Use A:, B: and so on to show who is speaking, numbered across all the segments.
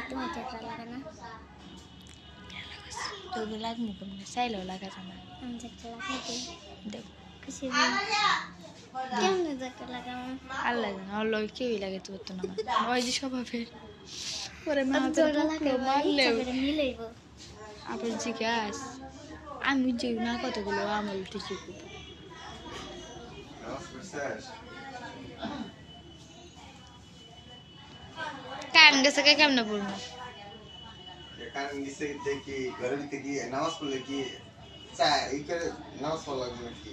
A: তোমার টাকা লাগে না
B: তোকে লাগবে কেমন চাইলেও লাগা জানা
A: আমি টাকা লাগাইতে
B: দেখ
A: খুশি কেমন টাকা লাগাবো
B: আল্লাহ জানা ওর লগে কেউই লাগাইতে পারতো না ওই যে স্বভাবের পরে মা
A: জোড়া লাগাবো
B: মারলেও
A: মিলাইবো
B: আবার জিজ্ঞাস আমি যে না কতগুলো আমল ঠিকই করবো কান গেছে কে কেমনে পড়বো
C: কারণ গেছে দেখি ঘরে দিতে কি নামাজ পড়লে কি চা এই করে নামাজ পড়া লাগবে নাকি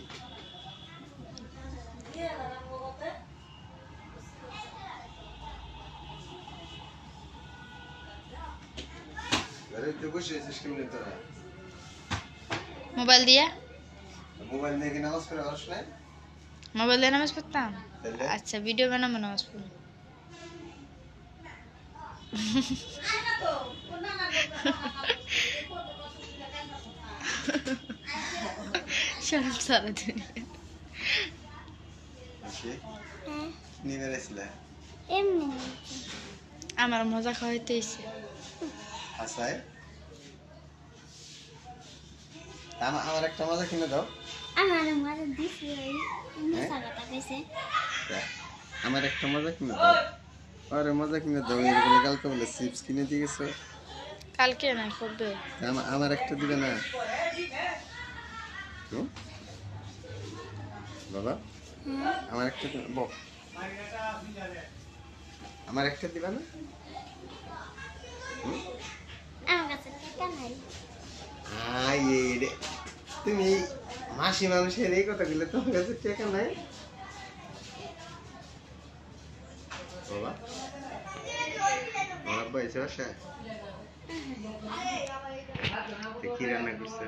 C: ঘরে দিতে বসে আছিস কেমনি তোরা
B: মোবাইল দিয়া
C: মোবাইল নিয়ে কি নামাজ পড়ে আসছ না
B: মোবাইল দিয়ে নামাজ পড়তাম
C: তাহলে?
B: আচ্ছা ভিডিও বানাবো নামাজ পড়বো শরম সারা দিন
C: আসে
A: হ্যাঁ
C: নিয়ে বেড়াইছিল
A: এমনি
B: আমার মজা খাওয়াইতে এসে
C: হাসায় আমার একটা মজা কিনে দাও
A: আমার মাঝে দিছি ওই মুসা কথা কইছে
C: আমার একটা মজা কিনে দাও আরে মজা কিনে দাও এগুলো কালকে বলে চিপস কিনে দিয়ে গেছো
B: কালকে না করবে
C: আমার একটা দিবে না হুম? বাবা আমার একটা বক আমার একটা দিবা না হুম?
A: আমার কাছে টাকা নাই
C: আই রে তুমি মাসি মানুষের এই কথা বললে তোমার কাছে টাকা নাই বাবা আমার আব্বা এসে বাসায় কি রান্না করছে